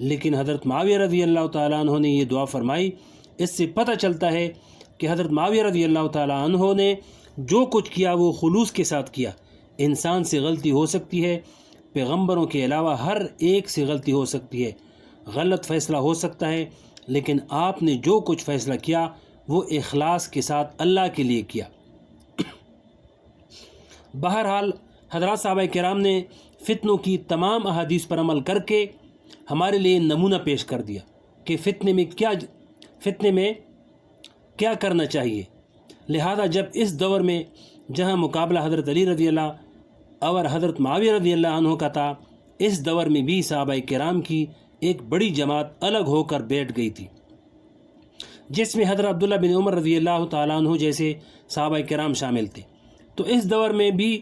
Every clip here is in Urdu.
لیکن حضرت معاویہ رضی اللہ تعالیٰ عنہ نے یہ دعا فرمائی۔ اس سے پتہ چلتا ہے کہ حضرت معاویہ رضی اللہ تعالیٰ عنہ نے جو کچھ کیا وہ خلوص کے ساتھ کیا۔ انسان سے غلطی ہو سکتی ہے، پیغمبروں کے علاوہ ہر ایک سے غلطی ہو سکتی ہے، غلط فیصلہ ہو سکتا ہے، لیکن آپ نے جو کچھ فیصلہ کیا وہ اخلاص کے ساتھ اللہ کے لیے کیا۔ بہرحال حضرات صحابہ کرام نے فتنوں کی تمام احادیث پر عمل کر کے ہمارے لیے نمونہ پیش کر دیا کہ فتنے میں کیا کرنا چاہیے۔ لہذا جب اس دور میں جہاں مقابلہ حضرت علی رضی اللہ اور حضرت معاویہ رضی اللہ عنہ کا تھا، اس دور میں بھی صحابہ کرام کی ایک بڑی جماعت الگ ہو کر بیٹھ گئی تھی، جس میں حضرت عبداللہ بن عمر رضی اللہ تعالیٰ عنہ جیسے صحابہ کرام شامل تھے۔ تو اس دور میں بھی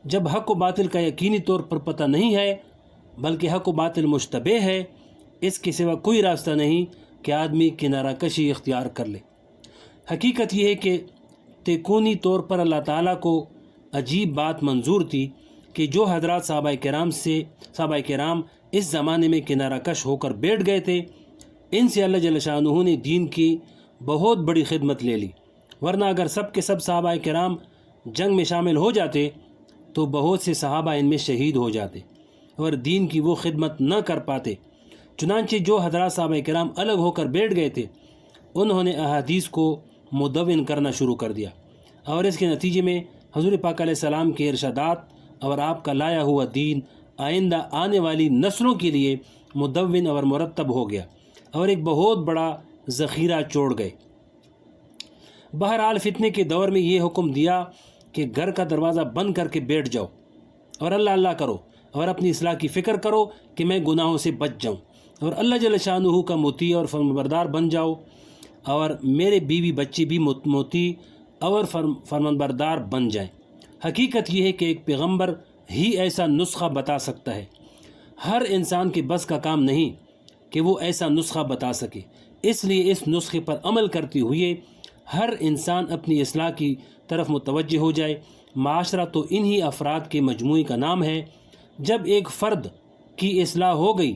جب حق و باطل کا یقینی طور پر پتہ نہیں ہے بلکہ حق و باطل مشتبہ ہے، اس کے سوا کوئی راستہ نہیں کہ آدمی کنارہ کشی اختیار کر لے۔ حقیقت یہ ہے کہ تکونی طور پر اللہ تعالیٰ کو عجیب بات منظور تھی کہ جو حضرات صحابہ کرام اس زمانے میں کنارہ کش ہو کر بیٹھ گئے تھے، ان سے اللہ جل شانہ نے دین کی بہت بڑی خدمت لے لی، ورنہ اگر سب کے سب صحابہ کرام جنگ میں شامل ہو جاتے تو بہت سے صحابہ ان میں شہید ہو جاتے اور دین کی وہ خدمت نہ کر پاتے۔ چنانچہ جو حضرات صحابہ کرام الگ ہو کر بیٹھ گئے تھے، انہوں نے احادیث کو مدون کرنا شروع کر دیا، اور اس کے نتیجے میں حضور پاک علیہ السلام کے ارشادات اور آپ کا لایا ہوا دین آئندہ آنے والی نسلوں کے لیے مدون اور مرتب ہو گیا اور ایک بہت بڑا ذخیرہ چھوڑ گئے۔ بہرحال فتنے کے دور میں یہ حکم دیا کہ گھر کا دروازہ بند کر کے بیٹھ جاؤ اور اللہ اللہ کرو اور اپنی اصلاح کی فکر کرو کہ میں گناہوں سے بچ جاؤں اور اللہ جل شانہ کا مطیع اور فرمانبردار بن جاؤ، اور میرے بیوی بچے بھی مطیع اور فرمانبردار بن جائیں۔ حقیقت یہ ہے کہ ایک پیغمبر ہی ایسا نسخہ بتا سکتا ہے، ہر انسان کے بس کا کام نہیں کہ وہ ایسا نسخہ بتا سکے۔ اس لیے اس نسخے پر عمل کرتے ہوئے ہر انسان اپنی اصلاح کی طرف متوجہ ہو جائے۔ معاشرہ تو انہی افراد کے مجموعے کا نام ہے۔ جب ایک فرد کی اصلاح ہو گئی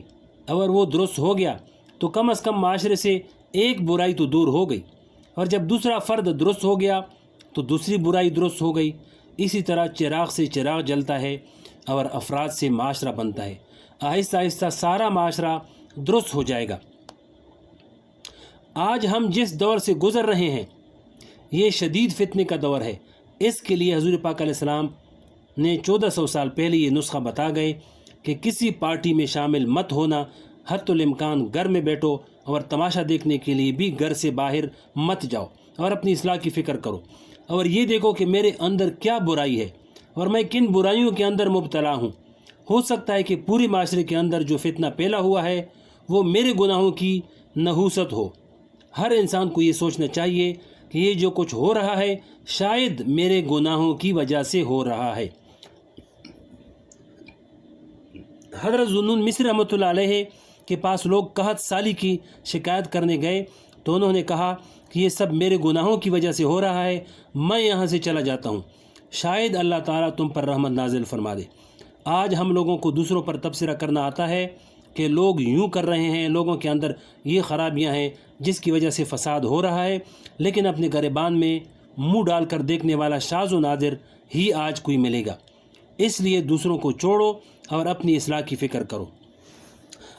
اور وہ درست ہو گیا تو کم از کم معاشرے سے ایک برائی تو دور ہو گئی، اور جب دوسرا فرد درست ہو گیا تو دوسری برائی درست ہو گئی۔ اسی طرح چراغ سے چراغ جلتا ہے اور افراد سے معاشرہ بنتا ہے۔ آہستہ آہستہ سارا معاشرہ درست ہو جائے گا۔ آج ہم جس دور سے گزر رہے ہیں یہ شدید فتنے کا دور ہے۔ اس کے لیے حضور پاک علیہ السلام نے 1400 سال پہلے یہ نسخہ بتا گئے کہ کسی پارٹی میں شامل مت ہونا، حتی الامکان گھر میں بیٹھو اور تماشا دیکھنے کے لیے بھی گھر سے باہر مت جاؤ اور اپنی اصلاح کی فکر کرو اور یہ دیکھو کہ میرے اندر کیا برائی ہے اور میں کن برائیوں کے اندر مبتلا ہوں۔ ہو سکتا ہے کہ پوری معاشرے کے اندر جو فتنہ پھیلا ہوا ہے وہ میرے گناہوں کی نحوست ہو۔ ہر انسان کو یہ سوچنا چاہیے کہ یہ جو کچھ ہو رہا ہے شاید میرے گناہوں کی وجہ سے ہو رہا ہے۔ حضرت ذوالنون مصری رحمۃ اللہ علیہ کے پاس لوگ قحط سالی کی شکایت کرنے گئے تو انہوں نے کہا کہ یہ سب میرے گناہوں کی وجہ سے ہو رہا ہے، میں یہاں سے چلا جاتا ہوں، شاید اللہ تعالیٰ تم پر رحمت نازل فرما دے۔ آج ہم لوگوں کو دوسروں پر تبصرہ کرنا آتا ہے کہ لوگ یوں کر رہے ہیں، لوگوں کے اندر یہ خرابیاں ہیں جس کی وجہ سے فساد ہو رہا ہے، لیکن اپنے گریبان میں منہ ڈال کر دیکھنے والا شاذ و نادر ہی آج کوئی ملے گا۔ اس لیے دوسروں کو چھوڑو اور اپنی اصلاح کی فکر کرو،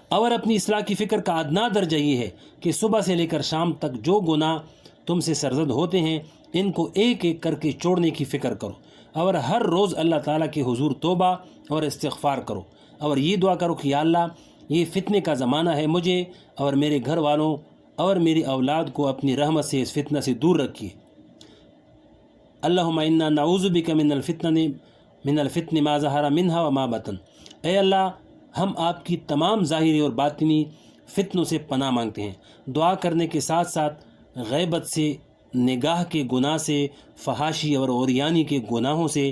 اور اپنی اصلاح کی فکر کا ادنا درجہ یہ ہے کہ صبح سے لے کر شام تک جو گناہ تم سے سرزد ہوتے ہیں ان کو ایک ایک کر کے چھوڑنے کی فکر کرو، اور ہر روز اللہ تعالیٰ کے حضور توبہ اور استغفار کرو، اور یہ دعا کرو کہ یا اللہ یہ فتنے کا زمانہ ہے، مجھے اور میرے گھر والوں اور میری اولاد کو اپنی رحمت سے اس فتنہ سے دور رکھیے۔ اللہم انا نعوذ بک من الفتن ما ظہر منہا وما بطن۔ اے اللہ ہم آپ کی تمام ظاہری اور باطنی فتنوں سے پناہ مانگتے ہیں۔ دعا کرنے کے ساتھ ساتھ غیبت سے، نگاہ کے گناہ سے، فحاشی اور عریانی کے گناہوں سے،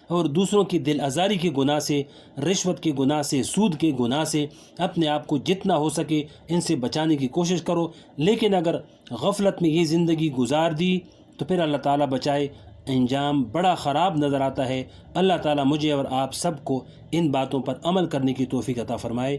اور دوسروں کی دل آزاری کے گناہ سے، رشوت کے گناہ سے، سود کے گناہ سے اپنے آپ کو جتنا ہو سکے ان سے بچانے کی کوشش کرو۔ لیکن اگر غفلت میں یہ زندگی گزار دی تو پھر اللہ تعالیٰ بچائے انجام بڑا خراب نظر آتا ہے۔ اللہ تعالیٰ مجھے اور آپ سب کو ان باتوں پر عمل کرنے کی توفیق عطا فرمائے۔